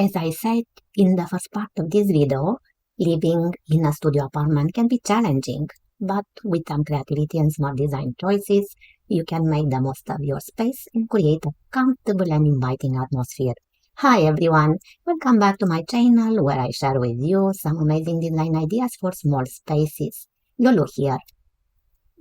As I said in the first part of this video, living in a studio apartment can be challenging, but with some creativity and smart design choices, you can make the most of your space and create a comfortable and inviting atmosphere. Hi everyone, welcome back to my channel where I share with you some amazing design ideas for small spaces. Lulu here.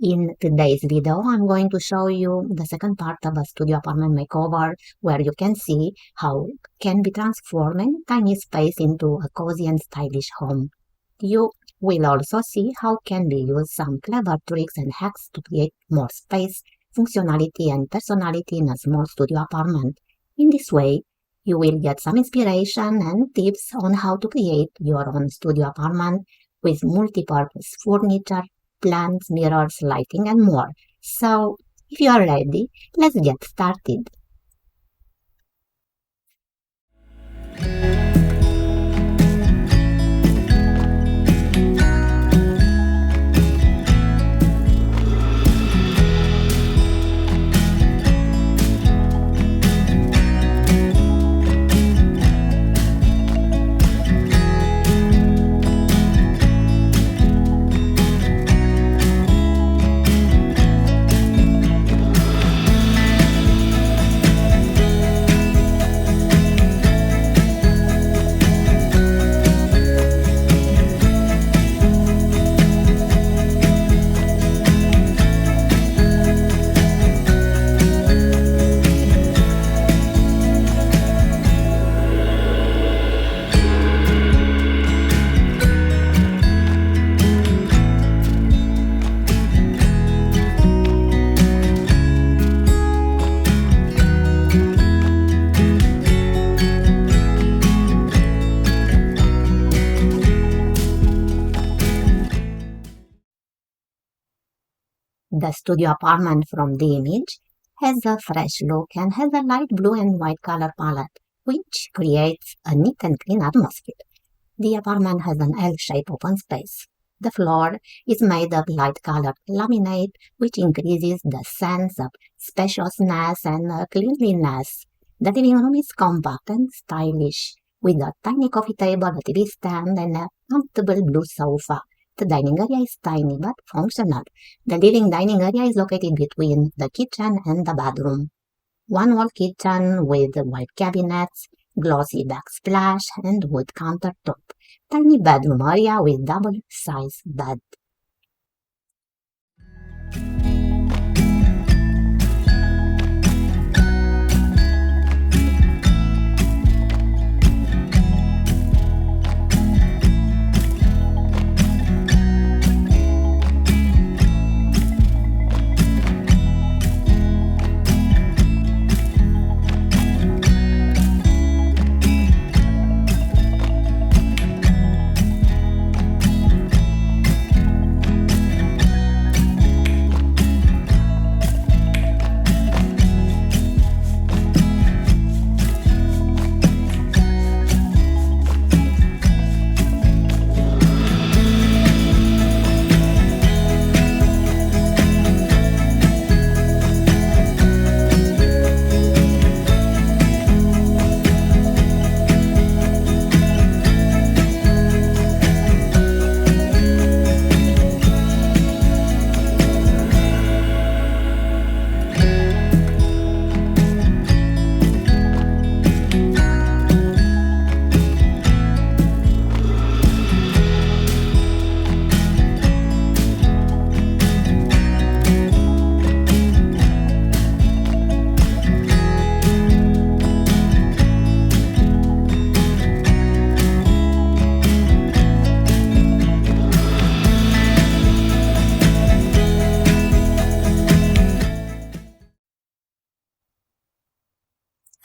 In today's video, I'm going to show you the second part of a studio apartment makeover where you can see how can be transforming tiny space into a cozy and stylish home. You will also see how can we use some clever tricks and hacks to create more space, functionality and personality in a small studio apartment. In this way, you will get some inspiration and tips on how to create your own studio apartment with multi-purpose furniture, plants, mirrors, lighting, and more. So, if you are ready, let's get started. The studio apartment from the image has a fresh look and has a light blue and white color palette, which creates a neat and clean atmosphere. The apartment has an L-shaped open space. The floor is made of light-colored laminate, which increases the sense of spaciousness and cleanliness. The living room is compact and stylish, with a tiny coffee table, a TV stand, and a comfortable blue sofa. The dining area is tiny but functional. The living dining area is located between the kitchen and the bedroom. One-wall kitchen with white cabinets, glossy backsplash, and wood countertop. Tiny bedroom area with double-size bed.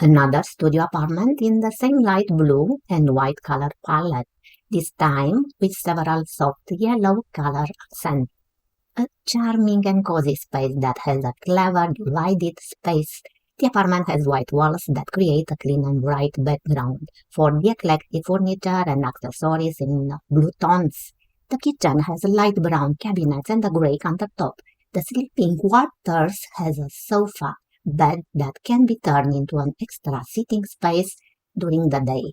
Another studio apartment in the same light blue and white color palette, this time with several soft yellow color accents. A charming and cozy space that has a clever divided space. The apartment has white walls that create a clean and bright background for the eclectic furniture and accessories in blue tones. The kitchen has light brown cabinets and a gray countertop. The sleeping quarters has a sofa bed that can be turned into an extra sitting space during the day.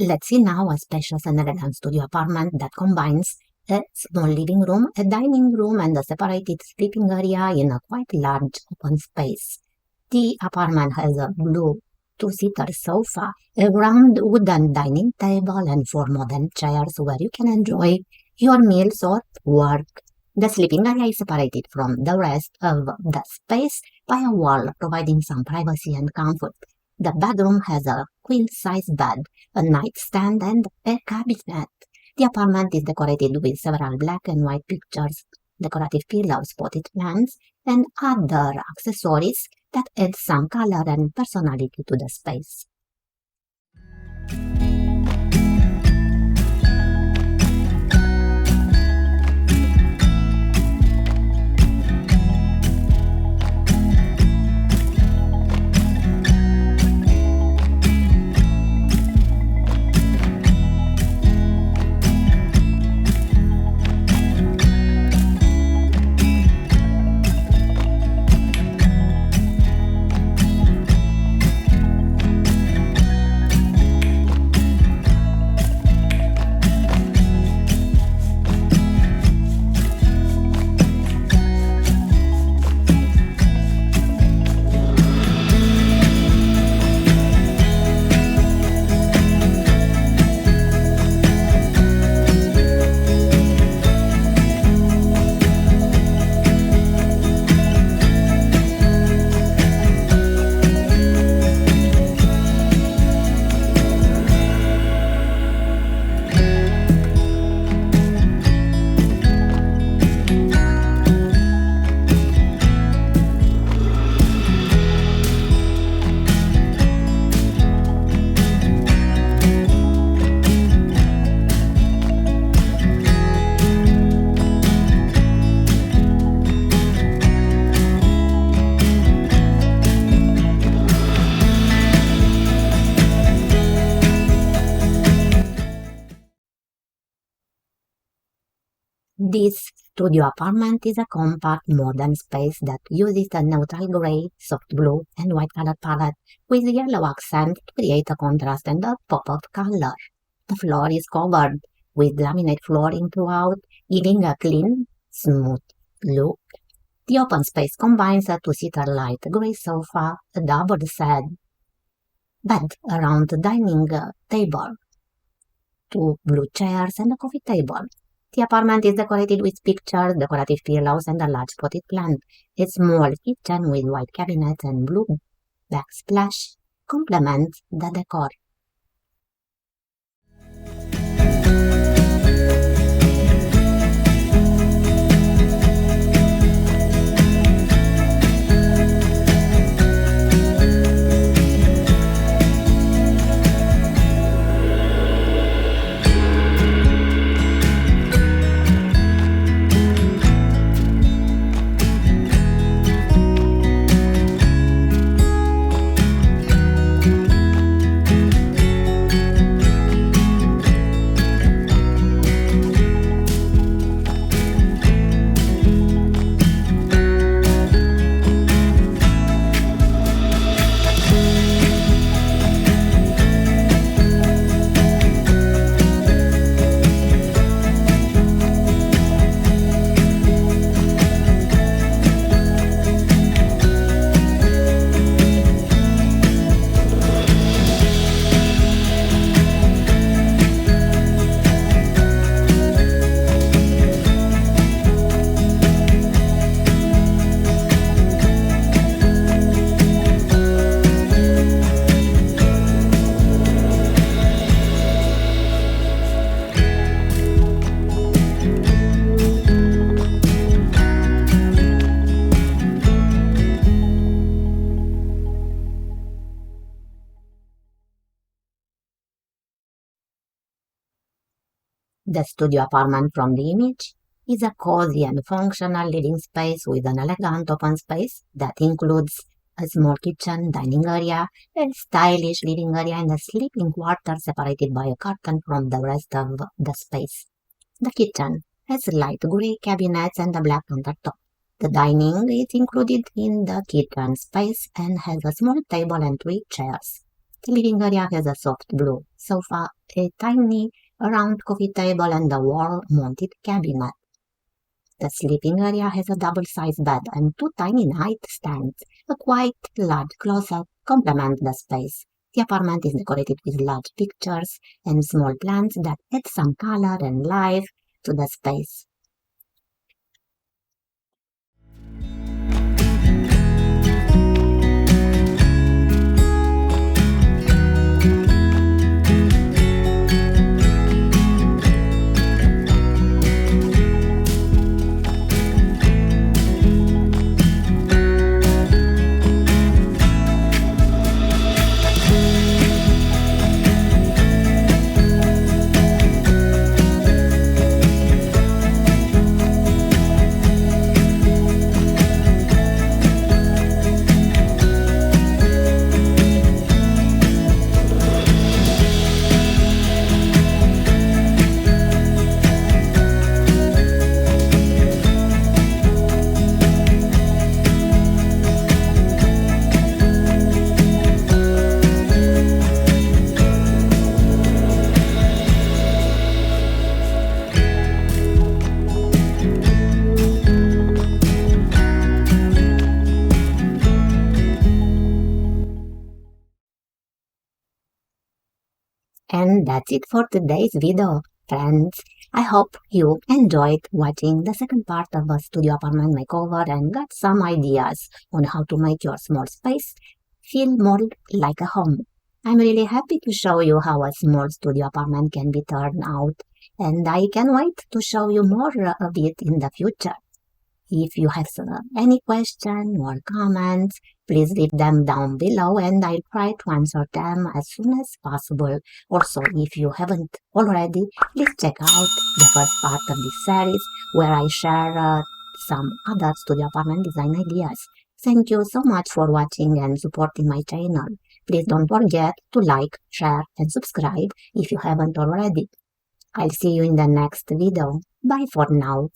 Let's see now a spacious and elegant studio apartment that combines a small living room, a dining room, and a separated sleeping area in a quite large open space. The apartment has a blue two-seater sofa, a round wooden dining table, and 4 modern chairs where you can enjoy your meals or work. The sleeping area is separated from the rest of the space by a wall, providing some privacy and comfort. The bedroom has a queen-size bed, a nightstand, and a cabinet. The apartment is decorated with several black and white pictures, decorative pillows, potted plants, and other accessories that add some color and personality to the space. This studio apartment is a compact modern space that uses a neutral gray, soft blue, and white color palette with yellow accent to create a contrast and a pop of color. The floor is covered with laminate flooring throughout, giving a clean, smooth look. The open space combines a two-seater light gray sofa, a double-sided bed, a round dining table, 2 blue chairs, and a coffee table. The apartment is decorated with pictures, decorative pillows, and a large potted plant. A small kitchen with white cabinets and blue backsplash complements the decor. The studio apartment from the image is a cozy and functional living space with an elegant open space that includes a small kitchen, dining area, a stylish living area, and a sleeping quarter separated by a curtain from the rest of the space. The kitchen has light gray cabinets and a black countertop. The dining is included in the kitchen space and has a small table and 3 chairs. The living area has a soft blue sofa, a tiny round coffee table, and a wall-mounted cabinet. The sleeping area has a double-sized bed and two tiny nightstands. A quite large closet complement the space. The apartment is decorated with large pictures and small plants that add some color and life to the space. And that's it for today's video, friends. I hope you enjoyed watching the second part of a studio apartment makeover and got some ideas on how to make your small space feel more like a home. I'm really happy to show you how a small studio apartment can be turned out, and I can wait to show you more of it in the future. If you have any question or comments, please leave them down below and I'll try to answer them as soon as possible. Also, if you haven't already, please check out the first part of this series where I share some other studio apartment design ideas. Thank you so much for watching and supporting my channel. Please don't forget to like, share and subscribe if you haven't already. I'll see you in the next video. Bye for now.